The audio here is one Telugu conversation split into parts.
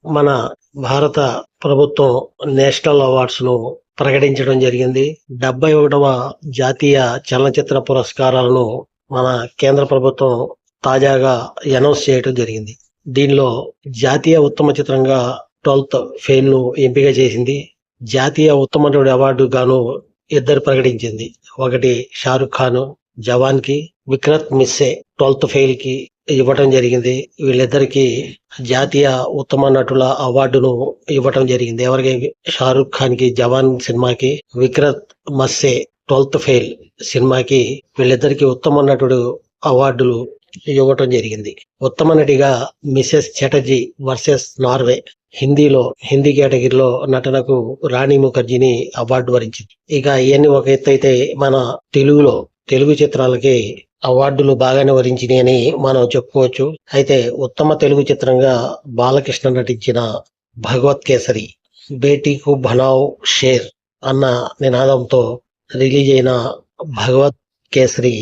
మన భారత ప్రభుత్వం నేషనల్ అవార్డ్స్ ను ప్రకటించడం జరిగింది. 71వ జాతీయ చలనచిత్ర పురస్కారాలను మన కేంద్ర ప్రభుత్వం తాజాగా అనౌన్స్ చేయడం జరిగింది. దీనిలో జాతీయ ఉత్తమ చిత్రంగా 12th ఫెయిల్ ను ఎంపిక చేసింది. జాతీయ ఉత్తమ నటుడి అవార్డు గాను ఇద్దరు ప్రకటించింది. ఒకటి షారుఖ్ ఖాన్ జవాన్ కి, విక్రత్ మిస్సే 12th ఫెయిల్ కి ఇవ్వటం జరిగింది. వీళ్ళిద్దరికి జాతీయ ఉత్తమ నటుల అవార్డును ఇవ్వటం జరిగింది. ఎవరికి? షారుఖ్ ఖాన్ కి జవాన్ సినిమాకి, విక్రత్ మస్సే 12th ఫెయిల్ సినిమాకి వీళ్ళిద్దరికి ఉత్తమ నటుడు అవార్డులు ఇవ్వటం జరిగింది. ఉత్తమ నటిగా Mrs Chatterjee versus Norway Hindi కేటగిరీలో నటనకు రాణి ముఖర్జీని అవార్డు వరించింది. ఇక ఇవన్నీ ఒక ఎత్తు అయితే, మన తెలుగు చిత్రాలకి అవార్డులు బాగానే వరించినాయి అని మనం చెప్పుకోవచ్చు. అయితే ఉత్తమ తెలుగు చిత్రంగా బాలకృష్ణ నటించిన భగవత్ కేసరి, బేటీకు బనావ్ షేర్ అన్న నినాదంతో రిలీజ్ అయిన భగవత్ కేసరి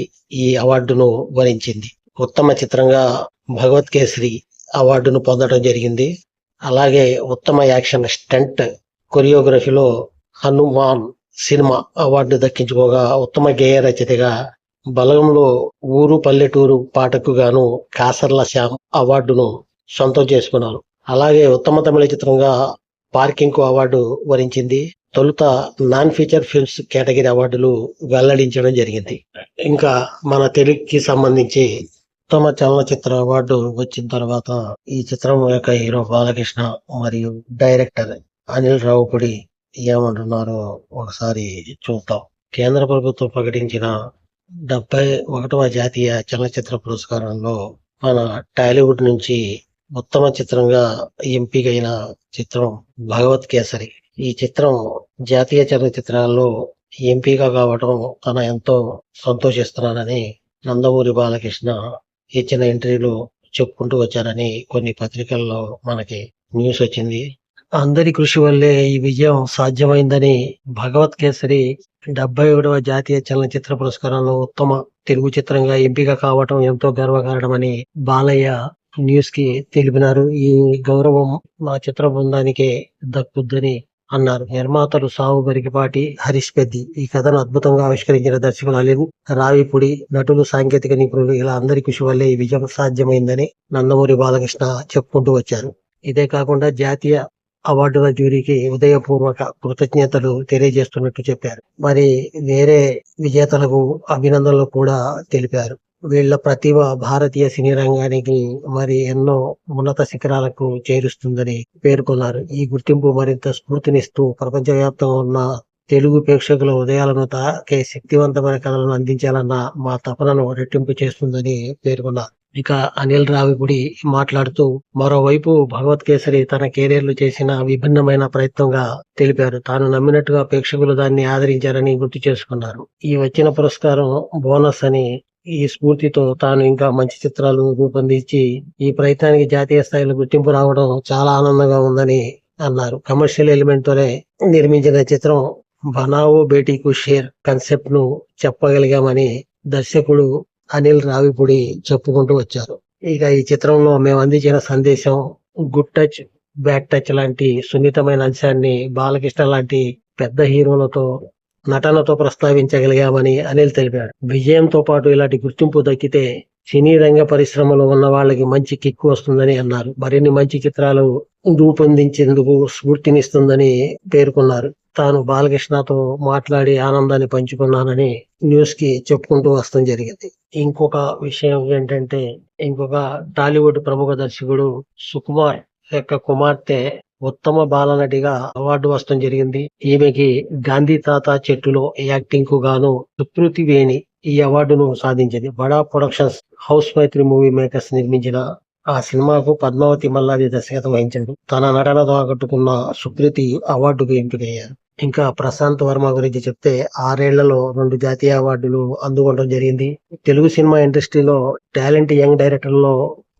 ఈ అవార్డును వరించింది. ఉత్తమ చిత్రంగా భగవత్ కేసరి అవార్డును పొందడం జరిగింది. అలాగే ఉత్తమ యాక్షన్ స్టంట్ కొరియోగ్రఫీలో హనుమాన్ సినిమా అవార్డు దక్కించుకోగా, ఉత్తమ గేయ రచయితగా బలగంలో ఊరు పల్లెటూరు పాటకు గాను కాసర్ల శ్యామ్ అవార్డును సొంతం చేసుకున్నారు. అలాగే ఉత్తమ తమిళ చిత్రంగా పార్కింగ్ కు అవార్డు వరించింది. తొలుత నాన్ ఫీచర్ ఫిల్మ్స్ కేటగిరీ అవార్డులు వెల్లడించడం జరిగింది. ఇంకా మన తెలుగుకి సంబంధించి ఉత్తమ చలనచిత్ర అవార్డు వచ్చిన తర్వాత ఈ చిత్రం యొక్క హీరో బాలకృష్ణ మరియు డైరెక్టర్ అనిల్ రావుపూడి ఏమంటున్నారో ఒకసారి చూద్దాం. కేంద్ర ప్రభుత్వం ప్రకటించిన 71వ జాతీయ చలనచిత్ర పురస్కారంలో మన టాలీవుడ్ నుంచి ఉత్తమ చిత్రంగా ఎంపికైన చిత్రం భగవత్ కేసరి. ఈ చిత్రం జాతీయ చలనచిత్రాల్లో ఎంపిక కావడం తన ఎంతో సంతోషిస్తున్నానని నందమూరి బాలకృష్ణ ఇచ్చిన ఇంటర్వ్యూలో చెప్పుకుంటూ వచ్చారని కొన్ని పత్రికల్లో మనకి న్యూస్ వచ్చింది. అందరి కృషి వల్లే ఈ విజయం సాధ్యమైందని భగవత్ కేసరి 71వ జాతీయ చలనచిత్ర పురస్కారంలో ఉత్తమ తెలుగు చిత్రంగా ఎంపిక కావటం ఎంతో గర్వకారణమని బాలయ్య న్యూస్ కి తెలిపినారు. ఈ గౌరవం మా చిత్ర బృందానికే దక్కుద్దని అన్నారు. నిర్మాతలు సావు బరికిపాటి, హరీష్ పెద్ది. ఈ కథను అద్భుతంగా ఆవిష్కరించిన దర్శకులు అనిల్ రావిపూడి, నటులు, సాంకేతిక నిపుణులు ఇలా అందరి కృషి వల్లే ఈ విజయం సాధ్యమైందని నందమూరి బాలకృష్ణ చెప్పుకుంటూ వచ్చారు. ఇదే కాకుండా జాతీయ అవార్డుల జ్యూరీకి ఉదయపూర్వక కృతజ్ఞతలు తెలియజేస్తున్నట్టు చెప్పారు. మరి వేరే విజేతలకు అభినందనలు కూడా తెలిపారు. వీళ్ల ప్రతిభ భారతీయ సినీ రంగానికి మరి ఎన్నో ఉన్నత శిఖరాలకు చేరుస్తుందని పేర్కొన్నారు. ఈ గుర్తింపు మరింత స్ఫూర్తినిస్తూ ప్రపంచవ్యాప్తంగా ఉన్న తెలుగు ప్రేక్షకుల హృదయాలను తాకే శక్తివంతమైన కథలను అందించాలన్న మా తపనను రెట్టింపు చేస్తుందని పేర్కొన్నారు. ఇక అనిల్ రావిపూడి మాట్లాడుతూ మరోవైపు భగవత్ కేసరి తన కెరీర్ లో చేసిన విభిన్నమైన ప్రయత్నంగా తెలిపారు. తాను నమ్మినట్టుగా ప్రేక్షకులు దాన్ని ఆదరించారని గుర్తు చేసుకున్నారు. ఈ వచ్చిన పురస్కారం బోనస్ అని, ఈ స్ఫూర్తితో తాను ఇంకా మంచి చిత్రాలు రూపొందించి ఈ ప్రయత్నానికి జాతీయ స్థాయిలో గుర్తింపు రావడం చాలా ఆనందంగా ఉందని అన్నారు. కమర్షియల్ ఎలిమెంట్ తోనే నిర్మించిన చిత్రం బనావో బేటీకు షేర్ కాన్సెప్ట్ ను చెప్పగలిగామని దర్శకుడు అనిల్ రావిపూడి చెప్పుకుంటూ వచ్చారు. ఇక ఈ చిత్రంలో మేము అందించిన సందేశం గుడ్ టచ్ బ్యాడ్ టచ్ లాంటి సున్నితమైన అంశాన్ని బాలకృష్ణ లాంటి పెద్ద హీరోలతో నటనతో ప్రస్తావించగలిగామని అనిల్ తెలిపాడు. విజయంతో పాటు ఇలాంటి గుర్తింపు దక్కితే సినీ రంగ పరిశ్రమలో ఉన్న వాళ్ళకి మంచి కిక్కు వస్తుందని అన్నారు. మరిన్ని మంచి చిత్రాలు రూపొందించేందుకు స్ఫూర్తినిస్తుందని పేర్కొన్నారు. తాను బాలకృష్ణతో మాట్లాడి ఆనందాన్ని పంచుకున్నానని న్యూస్ కి చెప్పుకుంటూ వస్తడం జరిగింది. ఇంకొక విషయం ఏంటంటే, ఇంకొక టాలీవుడ్ ప్రముఖ దర్శకుడు సుకుమార్ యొక్క కుమార్తె ఉత్తమ బాలనటిగా అవార్డు వస్తడం జరిగింది. ఈమెకి గాంధీ తాత చెట్టులో యాక్టింగ్ కు గాను సుకృతి వేణి ఈ అవార్డును సాధించింది. బడా ప్రొడక్షన్స్ హౌస్ మైత్రి మూవీ మేకర్స్ నిర్మించిన ఆ సినిమాకు పద్మావతి మల్లాది దర్శకత్వం వహించాడు. తన నటనతో ఆకట్టుకున్న సుకృతి అవార్డుకు ఎంపికయ్యారు. ఇంకా ప్రశాంత్ వర్మ గురించి చెప్తే 6 ఏళ్లలో 2 జాతీయ అవార్డులు అందుకోవడం జరిగింది. తెలుగు సినిమా ఇండస్ట్రీలో టాలెంట్ యంగ్ డైరెక్టర్లో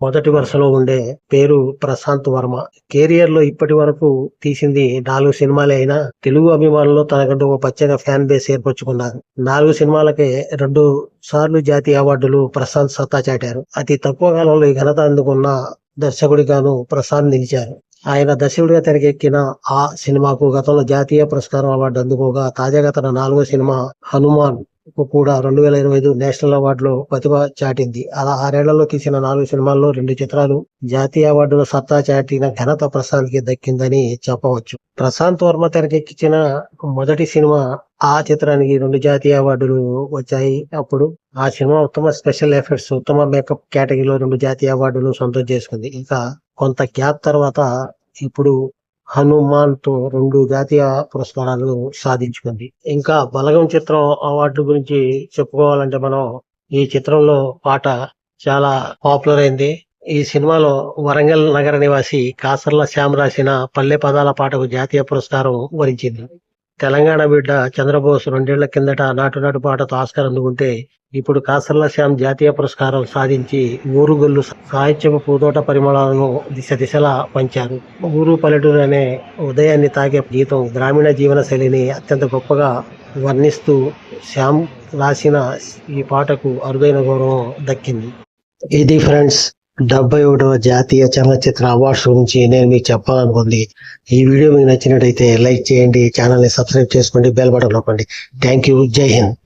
మొదటి వరుసలో ఉండే పేరు ప్రశాంత్ వర్మ. కెరియర్ లో ఇప్పటి వరకు తీసింది 4 సినిమాలే అయినా తెలుగు అభిమానులు తనకంటూ ఒక పచ్చగా ఫ్యాన్ బేస్ ఏర్పరచుకున్నారు. 4 సినిమాలకే 2 సార్లు జాతీయ అవార్డులు ప్రశాంత్ సత్తా చాటారు. అతి తక్కువ కాలంలో ఈ ఘనత అందుకున్న దర్శకుడిగాను ప్రశాంత్ నిలిచారు. ఆయన దర్శకుడిగా తెరకెక్కిన ఆ సినిమాకు గతంలో జాతీయ పురస్కారం అవార్డు అందుకోగా తాజాగా తన 4వ సినిమా హనుమాన్ కు కూడా 2025 నేషనల్ అవార్డులో ప్రతిభ చాటింది. అలా 6 ఏళ్లలో తీసిన 4 సినిమాల్లో 2 చిత్రాలు జాతీయ అవార్డులో సత్తా చాటిన ఘనత ప్రశాంత్ కి దక్కిందని చెప్పవచ్చు. ప్రశాంత్ వర్మ తెరకెక్కించిన మొదటి సినిమా ఆ చిత్రానికి 2 జాతీయ అవార్డులు వచ్చాయి. అప్పుడు ఆ సినిమా ఉత్తమ స్పెషల్ ఎఫెక్ట్స్, ఉత్తమ మేకప్ కేటగిరీలో 2 జాతీయ అవార్డులు సొంతం చేసుకుంది. ఇంకా కొంత గ్యాప్ తర్వాత ఇప్పుడు హనుమాన్ తో 2 జాతీయ పురస్కారాలు సాధించుకుంది. ఇంకా బలగం చిత్రం అవార్డు గురించి చెప్పుకోవాలంటే మనం ఈ చిత్రంలో పాట చాలా పాపులర్ అయింది. ఈ సినిమాలో వరంగల్ నగర నివాసి కాసర్ల శ్యామ్ రాసిన పల్లె పదాల పాటకు జాతీయ పురస్కారం వరించింది. తెలంగాణ బిడ్డ చంద్రబోస్ 2 ఏళ్ల కిందట నాటు నాటు పాటతో ఆస్కార్ అందుకుంటే ఇప్పుడు కాసర్ల శ్యామ్ జాతీయ పురస్కారం సాధించి ఊరుగొల్లు సాహిత్యపు పూతోట పరిమళాలను దిశ దిశలా పంచారు. ఊరు పల్లెటూరు అనే ఉదయాన్ని తాగే గీతం గ్రామీణ జీవన శైలిని అత్యంత గొప్పగా వర్ణిస్తూ శ్యామ్ రాసిన ఈ పాటకు అరుదైన గౌరవం దక్కింది. ఇది ఫ్రెండ్స్ 71వ జాతీయ చలనచిత్ర అవార్డ్స్ గురించి నేను మీకు చెప్పాలనుకుంది. ఈ వీడియో మీకు నచ్చినట్టయితే లైక్ చేయండి, ఛానల్ ని సబ్స్క్రైబ్ చేసుకోండి, బెల్ బటన్ నొక్కండి. Thank you. జై హింద్.